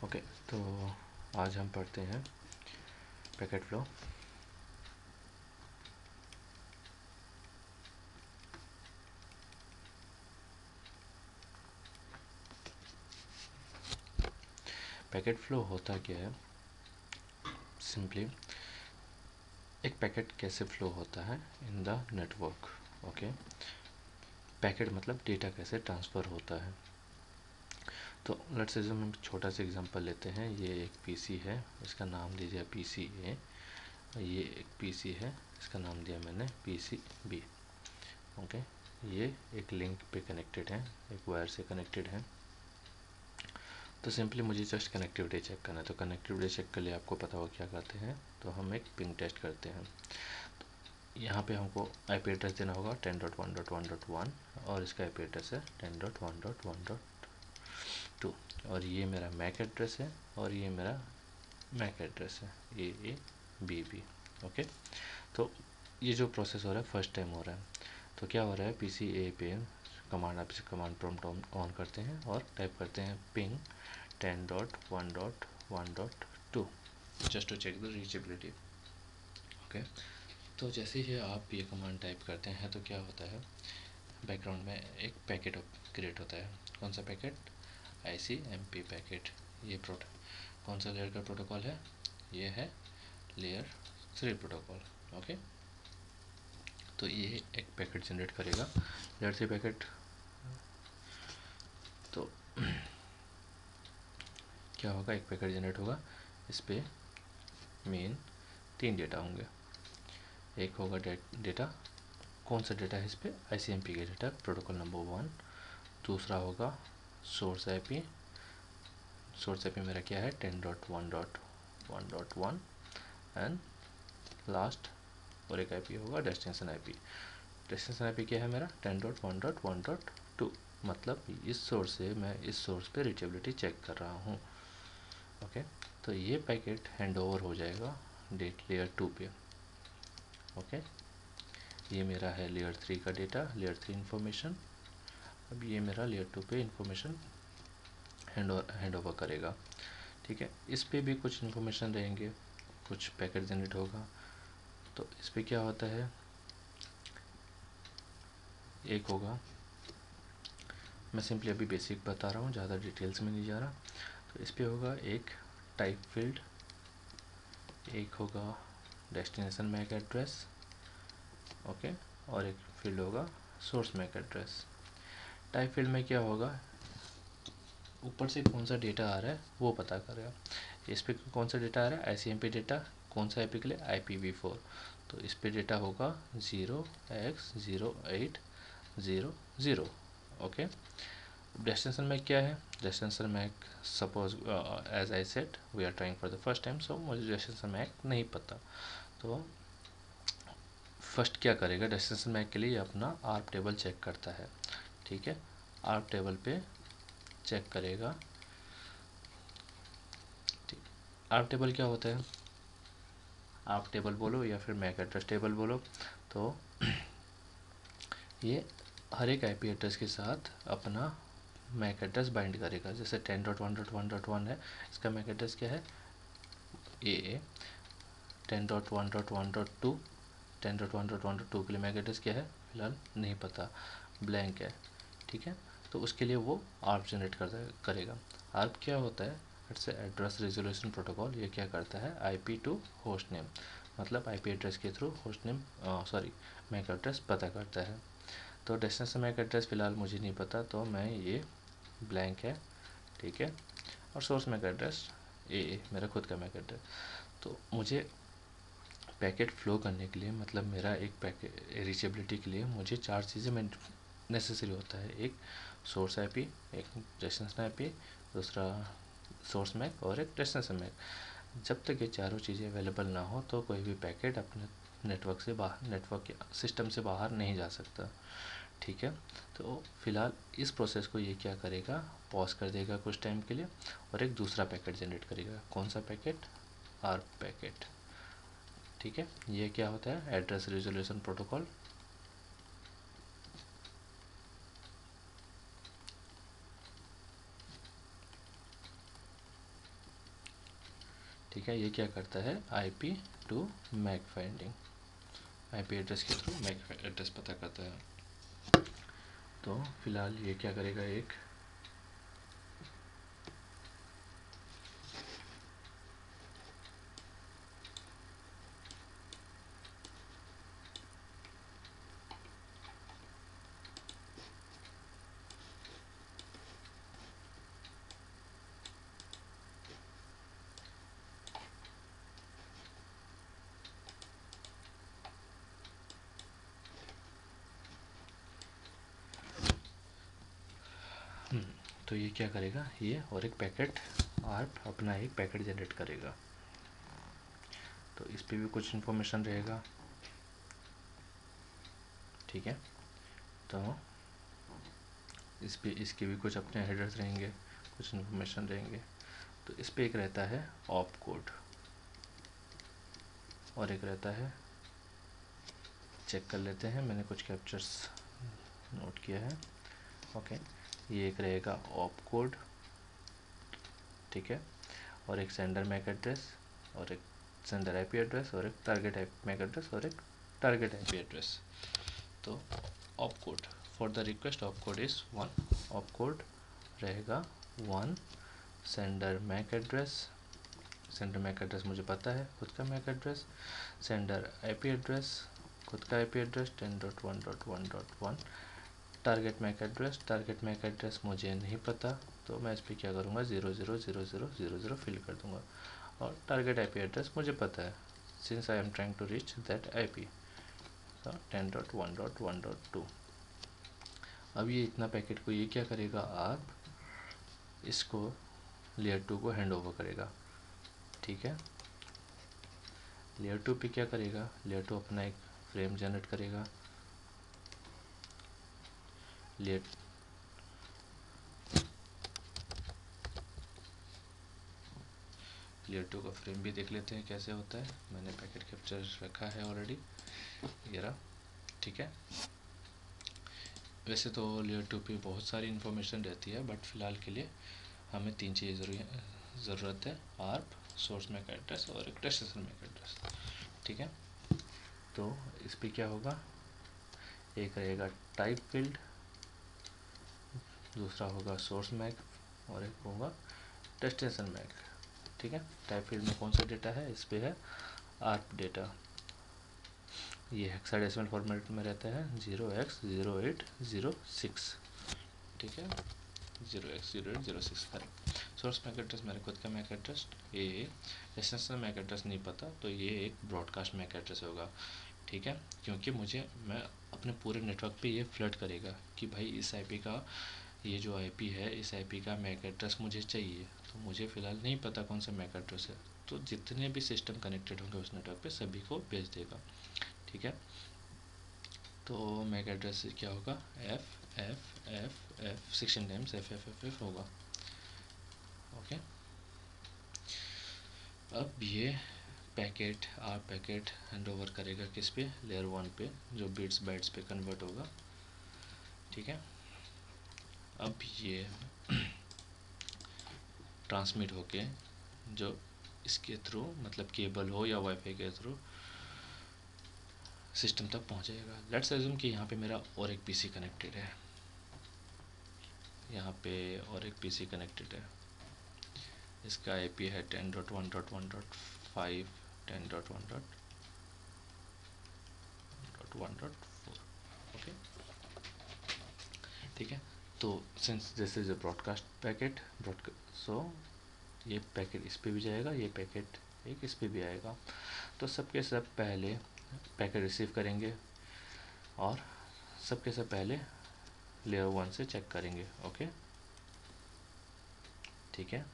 Okay, तो आज हम पढ़ते हैं पैकेट फ्लो। पैकेट फ्लो होता क्या है? सिंपली एक पैकेट कैसे फ्लो होता है in the network. Okay, packet मतलब डेटा कैसे ट्रांसफ़र होता है। तो लेट्स से हम छोटा सा एग्जांपल लेते हैं। ये एक पीसी है, इसका नाम दीजिए पीसी ए। ये एक पीसी है, इसका नाम दिया मैंने पीसी बी। ओके, ये एक लिंक पे कनेक्टेड है, एक वायर से कनेक्टेड है। तो सिंपली मुझे जस्ट कनेक्टिविटी चेक करना है। तो कनेक्टिविटी चेक के लिए आपको पता होगा क्या करते हैं, तो हम एक पिंग टेस्ट करते हैं। तो यहाँ पे हमको आईपी एड्रेस देना होगा 10.1.1.1 और इसका आईपी एड्रेस है 10.1.1.2 और ये मेरा मैक एड्रेस है और ये मेरा मैक एड्रेस है ए बी बी। ओके, तो ये जो प्रोसेस हो रहा है फर्स्ट टाइम हो रहा है। तो क्या हो रहा है, पी सी ए पे कमांड आप कमांड प्रॉम्प्ट ऑन करते हैं और टाइप करते हैं ping 10.1.1.2 just to check the reachability. Okay, तो जैसे ही आप ये कमांड टाइप करते हैं तो क्या होता है, बैकग्राउंड में एक पैकेट क्रिएट होता है। कौन सा पैकेट? ICMP packet. ये कौन सा लेयर का प्रोटोकॉल है? ये है लेयर 3 प्रोटोकॉल। ओके, तो ये एक पैकेट जनरेट करेगा, लेयर 3 पैकेट। तो क्या होगा, एक पैकेट जनरेट होगा, इस पे मेन 3 डेटा होंगे। एक होगा डेटा, कौन सा डेटा है इस पे? ICMP के डेटा, प्रोटोकॉल नंबर 1। दूसरा होगा सोर्स आईपी, सोर्स आईपी मेरा क्या है 10.1.1.1 एंड लास्ट और एक आईपी होगा डेस्टिनेशन आईपी। डेस्टिनेशन आईपी क्या है मेरा 10.1.1.2, मतलब इस सोर्स से मैं इस सोर्स पे रीचेबिलिटी चेक कर रहा हूँ। ओके, तो ये पैकेट हैंड ओवर हो जाएगा डेट लेयर 2 पे। ओके, ये मेरा है लेयर 3 का डेटा, लेयर 3 इन्फॉर्मेशन। अब ये मेरा लेयर 2 पे इन्फॉर्मेशन हैंड ओवर करेगा। ठीक है, इस पे भी कुछ इन्फॉर्मेशन रहेंगे, कुछ पैकेट जनरेट होगा। तो इस पे क्या होता है, एक होगा, मैं सिंपली अभी बेसिक बता रहा हूँ, ज़्यादा डिटेल्स में नहीं जा रहा। तो इस पे होगा एक टाइप फील्ड, एक होगा डेस्टिनेशन मैक एड्रेस। ओके, और एक फील्ड होगा source MAC address. Type field में क्या होगा, ऊपर से कौन सा डेटा आ रहा है वो पता करेगा। इस पे कौन सा डेटा आ रहा है, ICMP डेटा। कौन सा आईपी के लिए? IPv4। तो इस पे डेटा होगा 0x0800। ओके, डेस्टिनेशन मैक क्या है? Destination MAC suppose as I said we are trying for the first time, so मुझे डेस्टिनेशन मैक नहीं पता। तो फर्स्ट क्या करेगा, डेस्टिनेशन मैक के लिए अपना आर्प टेबल चेक करता है। ठीक है, आर्प टेबल पे चेक करेगा। ठीक, आर्प टेबल क्या होता है? आर्प टेबल बोलो या फिर मैक एड्रेस टेबल बोलो, तो ये हर एक आईपी एड्रेस के साथ अपना मैक एड्रेस बाइंड करेगा। जैसे 10.1.1.1 है, इसका मैक एड्रेस क्या है? ए। 10.1.1.2, 10.1.1.2 के लिए मैक एड्रेस क्या है? फिलहाल नहीं पता, ब्लैंक है। ठीक है, तो उसके लिए वो आर्प जनरेट करेगा। आर्प क्या होता है? It's address resolution protocol. ये क्या करता है, IP टू होस्ट नेम, मतलब आईपी एड्रेस के through host name sorry MAC address पता करता है। तो डेस्टिनेशन मैक एड्रेस फ़िलहाल मुझे नहीं पता, तो मैं ये ब्लैंक है। ठीक है, और सोर्स मैक एड्रेस ए मेरा खुद का मैक एड्रेस। तो मुझे पैकेट फ़्लो करने के लिए, मतलब मेरा एक पैकेट रीचेबिलिटी के लिए मुझे 4 चीज़ें मैं नेसेसरी होता है। एक सोर्स आईपी, एक डेस्टिनेशन आईपी, दूसरा सोर्स मैक और एक डेस्टिनेशन मैक। जब तक ये चारों चीज़ें अवेलेबल ना हो तो कोई भी पैकेट अपने नेटवर्क से बाहर, नेटवर्क सिस्टम से बाहर नहीं जा सकता। ठीक है, तो फिलहाल इस प्रोसेस को ये क्या करेगा, पॉज कर देगा कुछ टाइम के लिए और एक दूसरा पैकेट जनरेट करेगा। कौन सा पैकेट? ARP packet. ठीक है, ये क्या होता है, एड्रेस रिजोल्यूशन प्रोटोकॉल। ठीक है, ये क्या करता है, IP to MAC finding, IP address के थ्रू मैक एड्रेस पता करता है। तो फिलहाल ये क्या करेगा, एक तो ये क्या करेगा, ये और एक पैकेट ARP अपना एक पैकेट जनरेट करेगा। तो इस पे भी कुछ इन्फॉर्मेशन रहेगा, ठीक है। तो इस पे इसके भी कुछ अपने हेडर्स रहेंगे, कुछ इन्फॉर्मेशन रहेंगे। तो इस पे एक रहता है ऑप कोड और एक रहता है, चेक कर लेते हैं, मैंने कुछ कैप्चर्स नोट किया है। ओके, ये एक रहेगा ऑप कोड, ठीक है, और एक सेंडर मैक एड्रेस, और एक सेंडर आईपी एड्रेस, और एक टारगेट मैक एड्रेस, और एक टारगेट आईपी एड्रेस। तो op code for the request op code is 1, op code रहेगा 1 sender MAC address, sender MAC address मुझे पता है खुद का MAC address, sender IP address खुद का IP address 10.1.1.1, target MAC address मुझे नहीं पता, तो मैं इस पर क्या करूँगा 000000 फिल कर दूँगा। और टारगेट आईपी एड्रेस मुझे पता है, since I am trying to reach that IP, so 10.1.1.2। अब ये इतना पैकेट को ये क्या करेगा, आप इसको लेयर 2 को हैंड ओवर करेगा, ठीक है। लेयर 2 पे क्या करेगा, लेयर 2 अपना एक फ्रेम जनरेट करेगा, लेयर लेयर 2 का फ्रेम भी देख लेते हैं कैसे होता है। मैंने पैकेट कैप्चर रखा है ऑलरेडी, ये रहा, ठीक है। वैसे तो लेयर 2 पे बहुत सारी इन्फॉर्मेशन रहती है, बट फ़िलहाल के लिए हमें 3 चीज़ ज़रूरत है, ARP, सोर्स मैक एड्रेस और एक डेस्टिनेशन मैक एड्रेस, ठीक है। तो इस पर क्या होगा, एक रहेगा टाइप फील्ड, दूसरा होगा सोर्स मैक, और एक होगा डेस्टिनेशन मैक, ठीक है। टाइप फील्ड में कौन सा डेटा है, इस पे है ARP डेटा, ये हेक्साडेसिमल फॉर्मेट में रहता है 0x0806, ठीक है, 0x0806 correct. Source MAC address मेरे खुद का मैक एड्रेस, ये डेस्टिनेशन मैक एड्रेस नहीं पता, तो ये एक ब्रॉडकास्ट मैक एड्रेस होगा, ठीक है। क्योंकि मैं अपने पूरे नेटवर्क पे ये फ्लड करेगा कि भाई इस आईपी का, ये जो आईपी है इस आईपी का मैक एड्रेस मुझे चाहिए, तो मुझे फ़िलहाल नहीं पता कौन सा मैक एड्रेस है, तो जितने भी सिस्टम कनेक्टेड होंगे उस नेटवर्क पे सभी को भेज देगा, ठीक है। तो मैक एड्रेस क्या होगा, F F F F 16 times F F F F होगा, ओके। अब ये पैकेट पैकेट हैंड ओवर करेगा किस पे, लेयर 1 पे, जो बिट्स बाइट्स पे कन्वर्ट होगा, ठीक है। अब ये ट्रांसमिट होके जो इसके थ्रू, मतलब केबल हो या वाईफाई के थ्रू सिस्टम तक पहुंचेगा। लेट्स एज्यूम कि यहाँ पे मेरा और एक पीसी कनेक्टेड है, यहाँ पे और एक पीसी कनेक्टेड है, इसका आईपी है 10.1.1.5 10.1.1.4, ओके, ठीक है। तो since this is a broadcast packet, so ये पैकेट इस पे भी जाएगा, ये पैकेट एक इस पे भी आएगा। तो सबके सब पहले पैकेट रिसीव करेंगे और सबके सब पहले लेयर 1 से चेक करेंगे, ओके, ठीक है।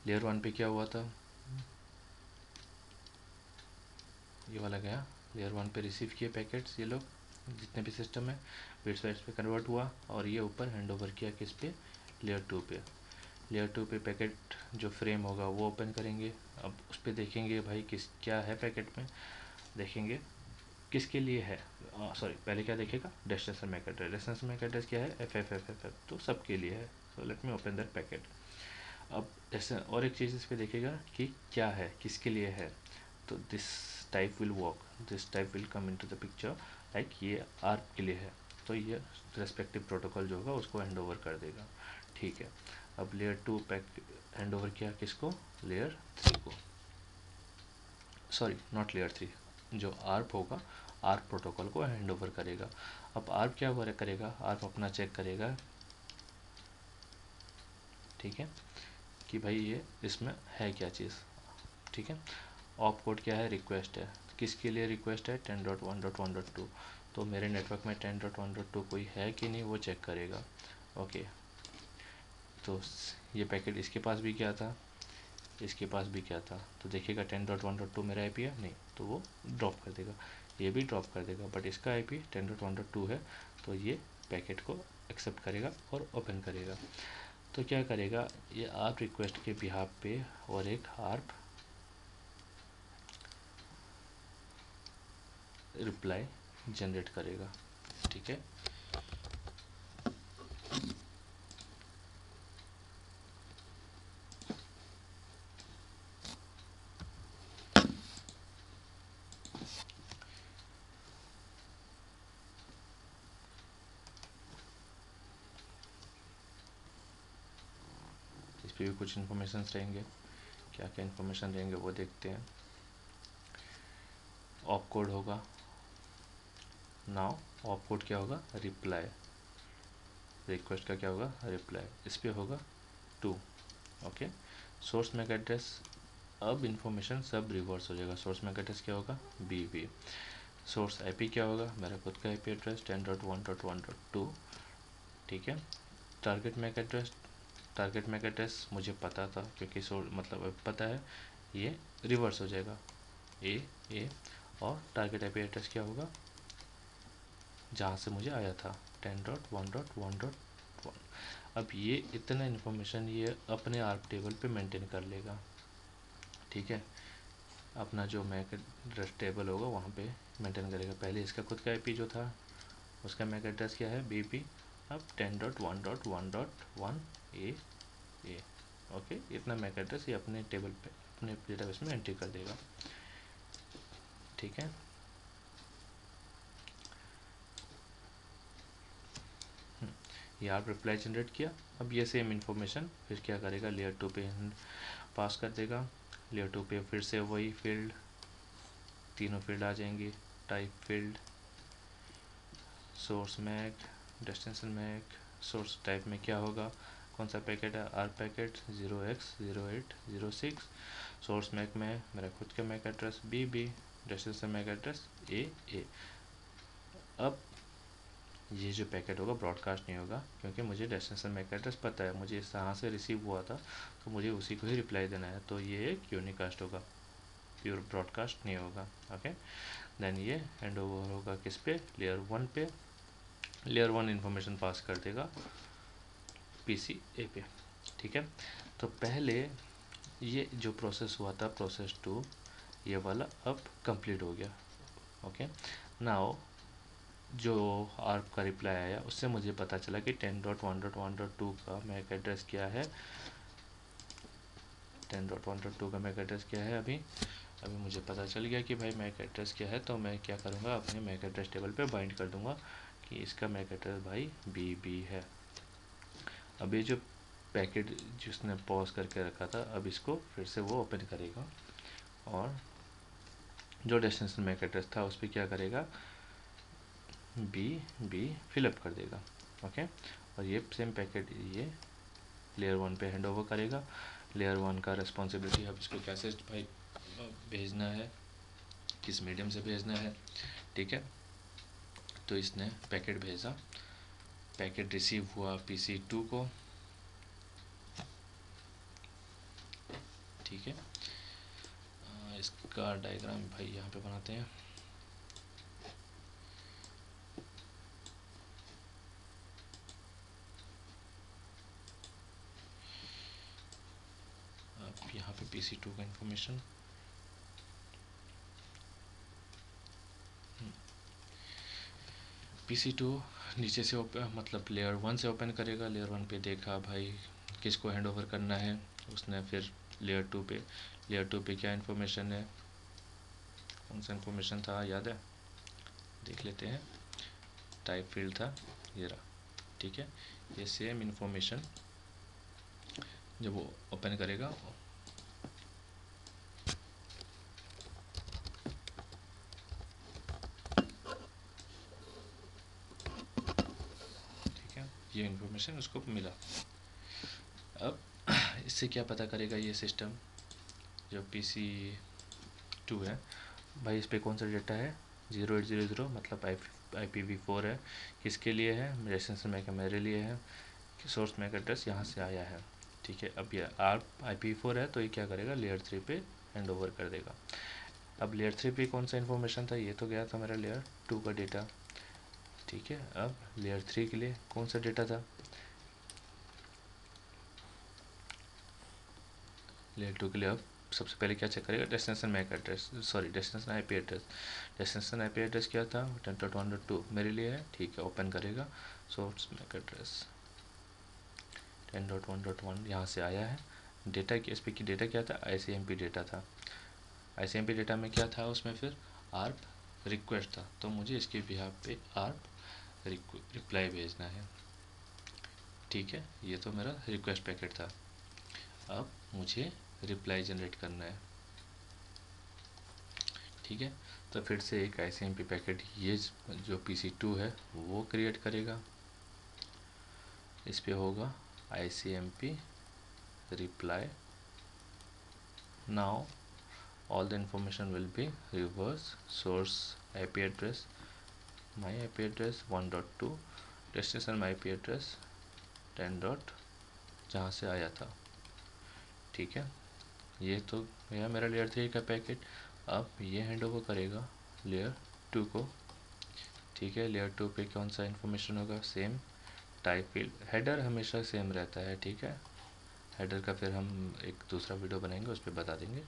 लेयर 1 पे क्या हुआ था, ये वाला गया लेयर 1 पे, रिसीव किए पैकेट्स ये लोग जितने भी सिस्टम है, बिट्स बाइट्स पे कन्वर्ट हुआ, और ये ऊपर हैंड ओवर किया किस पे, लेयर 2 पे। लेयर 2 पे पैकेट जो फ्रेम होगा वो ओपन करेंगे, अब उस पर देखेंगे भाई किस क्या है पैकेट में, देखेंगे किसके लिए है, सॉरी पहले क्या देखेगा, destination MAC address, destination MAC address क्या है, F F F F F, तो सबके लिए है। So let me open that packet. अब ऐसे और एक चीज़ इस पे देखिएगा कि क्या है, किसके लिए है। तो this type will work, this type will come into the picture, like ये आर्प के लिए है, तो ये रेस्पेक्टिव प्रोटोकॉल जो होगा उसको हैंड ओवर कर देगा। ठीक है, अब लेयर 2 पैक हैंड ओवर किया किसको, लेयर 3 को, सॉरी नॉट लेयर 3, जो आर्प होगा आर्प प्रोटोकॉल को हैंड ओवर करेगा। अब आर्प क्या करेगा, आर्प अपना चेक करेगा, ठीक है, कि भाई ये इसमें है क्या चीज़। ठीक है, ऑप कोड क्या है, रिक्वेस्ट है, किसके लिए रिक्वेस्ट है, 10.1.1.2, तो मेरे नेटवर्क में 10.1.2 कोई है कि नहीं वो चेक करेगा। ओके, तो ये पैकेट इसके पास भी क्या था, इसके पास भी क्या था, तो देखिएगा 10.1.2 मेरा आईपी है नहीं, तो वो ड्रॉप कर देगा, ये भी ड्रॉप कर देगा, बट इसका आईपी 10.1.2 है, तो ये पैकेट को एक्सेप्ट करेगा और ओपन करेगा। तो क्या करेगा, ये आर्प रिक्वेस्ट के बिहाफ पे और एक आर्प रिप्लाई जनरेट करेगा। ठीक है, इस पर भी कुछ इन्फॉर्मेशन रहेंगे, क्या क्या इन्फॉर्मेशन रहेंगे वो देखते हैं। ऑप कोड होगा, नाउ ऑप कोड क्या होगा, रिप्लाई, रिक्वेस्ट का क्या होगा, रिप्लाई, इस पर होगा 2। ओके, सोर्स मैक एड्रेस, अब इन्फॉर्मेशन सब रिवर्स हो जाएगा, सोर्स मैक एड्रेस क्या होगा, बी, सोर्स आईपी क्या होगा, मेरा खुद का आईपी एड्रेस 10.1.1.2। ठीक है, target MAC address, target MAC address मुझे पता था क्योंकि मतलब अब पता है, ये रिवर्स हो जाएगा ए, और टारगेट आईपी एड्रेस क्या होगा, जहाँ से मुझे आया था 10.1.1.1। अब ये इतना इन्फॉर्मेशन ये अपने आर्प टेबल पे मेंटेन कर लेगा। ठीक है, अपना जो मैक एड्रेस टेबल होगा वहाँ पे मेंटेन करेगा। पहले इसका खुद का आईपी जो था उसका मैक एड्रेस क्या है, बीपी, अब 10.1.1.1 ए। ओके, इतना मैक एड्रेस ये अपने टेबल पे अपने डेटाबेस में एंट्री कर देगा। ठीक है, ये आप रिप्लाई जनरेट किया। अब ये सेम इन्फॉर्मेशन फिर क्या करेगा, लेयर 2 पे पास कर देगा। लेयर 2 पे फिर से वही फील्ड, तीनों फील्ड आ जाएंगी, type field, source MAC, destination MAC. Source type में क्या होगा, कौन सा पैकेट है, are packet 0x0806। Source Mac में मेरा खुद का MAC address B, destination MAC address A. अब ये जो पैकेट होगा ब्रॉडकास्ट नहीं होगा क्योंकि मुझे डेस्टिनेशन मैक एड्रेस पता है, मुझे यहाँ से रिसीव हुआ था तो मुझे उसी को ही रिप्लाई देना है, तो ये एक यूनिकास्ट होगा, प्योर ब्रॉडकास्ट नहीं होगा। ओके, देन ये हैंड ओवर होगा किस पे, लेयर 1 पे, लेयर 1 इन्फॉर्मेशन पास कर देगा पीसी ए पे। ठीक है, तो पहले ये जो प्रोसेस हुआ था प्रोसेस 2, ये वाला अब कंप्लीट हो गया। ओके, नाउ जो आर्प का रिप्लाई आया उससे मुझे पता चला कि 10.1.1.2 का मैक एड्रेस क्या है, 10.1.2 का मैक एड्रेस क्या है। अभी मुझे पता चल गया कि भाई मैक एड्रेस क्या है, तो मैं क्या करूँगा, अपने मैक एड्रेस टेबल पे बाइंड कर दूँगा कि इसका मैक एड्रेस भाई बी है। अब ये जो पैकेट जिसने पॉज करके रखा था अब इसको फिर से वो ओपन करेगा और जो डेस्टिनेशन मैक एड्रेस था उस पर क्या करेगा, बी फिलअप कर देगा। ओके, और ये सेम पैकेट ये लेयर 1 पे हैंड ओवर करेगा। लेयर 1 का रिस्पॉन्सिबिलिटी, अब इसको कैसे भाई भेजना है, किस मीडियम से भेजना है। ठीक है, तो इसने पैकेट भेजा, पैकेट रिसीव हुआ PC2 को। ठीक है, इसका डायग्राम भाई यहाँ पे बनाते हैं। अब यहाँ पे PC2 का इंफॉर्मेशन, PC2 नीचे से मतलब लेयर 1 से ओपन करेगा, लेयर 1 पे देखा भाई किसको हैंड ओवर करना है, उसने फिर लेयर टू पे क्या इन्फॉर्मेशन है, कौन सा इन्फॉर्मेशन था याद है, देख लेते हैं। टाइप फील्ड था ये रहा, ठीक है। ये सेम इन्फॉर्मेशन जब वो ओपन करेगा, ठीक है, ये इन्फॉर्मेशन उसको मिला। अब इससे क्या पता करेगा ये सिस्टम, जो PC2 है भाई, इस पर कौन सा डेटा है, 0800, मतलब IPv4 है। किसके लिए है, रेजिस्टेंस मैक मेरे लिए है, कि सोर्स मैक एड्रेस यहाँ से आया है, ठीक है। अब ये ARP IPv4 है, तो ये क्या करेगा, लेयर 3 पे हैंड ओवर कर देगा। अब लेयर 3 पे कौन सा इन्फॉर्मेशन था, ये तो गया था मेरा लेयर 2 का डेटा, ठीक है। अब लेयर 3 के लिए कौन सा डेटा था, लेयर 2 के लिए अब सबसे पहले क्या चेक करेगा, destination MAC address, sorry destination IP address. Destination IP address क्या था, 10.1.2 मेरे लिए है, ठीक है। ओपन करेगा, सोर्स मैक एड्रेस 10.1.1 यहाँ से आया है। डेटा की, इस पर की डेटा क्या था, ICMP डेटा था। ICMP डेटा में क्या था, उसमें फिर ARP रिक्वेस्ट था, तो मुझे इसके बिहाफ पे ARP रिप्लाई भेजना है, ठीक है। ये तो मेरा रिक्वेस्ट पैकेट था। अब मुझे रिप्लाई जनरेट करना है, ठीक है। तो फिर से एक ICMP पैकेट ये जो PC2 है वो क्रिएट करेगा। इस पे होगा ICMP reply, now all the information will be reverse source IP address, my IP address 1.2, destination my IP address 10. जहाँ से आया था, ठीक है। ये तो गया मेरा लेयर 3 का पैकेट। अब ये हैंड ओवर करेगा लेयर 2 को, ठीक है। लेयर 2 पे कौन सा इन्फॉर्मेशन होगा, सेम टाइप फील्ड, हेडर हमेशा सेम रहता है, ठीक है। हेडर का फिर हम एक दूसरा वीडियो बनाएंगे, उस पर बता देंगे।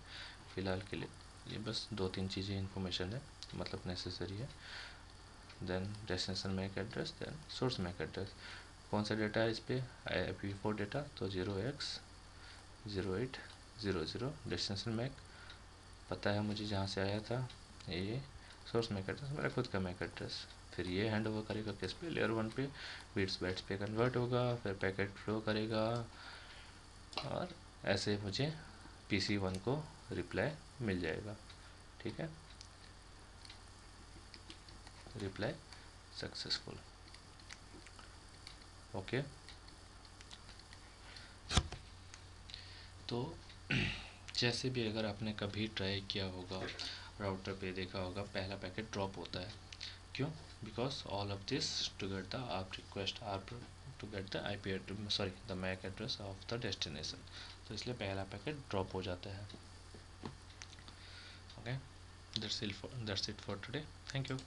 फ़िलहाल के लिए ये बस 2-3 चीज़ें इन्फॉर्मेशन है, मतलब नेसेसरी है। Then destination MAC address, then source MAC address. कौन सा डेटा है इस पर, IPv4 डेटा, तो 0x0800। डेस्टिनेशन मैक पता है मुझे जहाँ से आया था, ये सोर्स मैक एड्रेस मेरा खुद का मैक एड्रेस। फिर ये हैंड ओवर करेगा किस पे, लेयर 1 पे, बिट्स बाइट्स पे कन्वर्ट होगा, फिर पैकेट फ्लो करेगा, और ऐसे मुझे PC1 को रिप्लाई मिल जाएगा, ठीक है। Reply successful, okay. तो जैसे भी अगर आपने कभी ट्राई किया होगा, राउटर पे देखा होगा पहला पैकेट ड्रॉप होता है, क्यों, because all of this to get the ARP request, ARP to get the IP address, sorry the MAC address of the destination, तो इसलिए पहला पैकेट ड्रॉप हो जाता है, okay. That's it for today, thank you.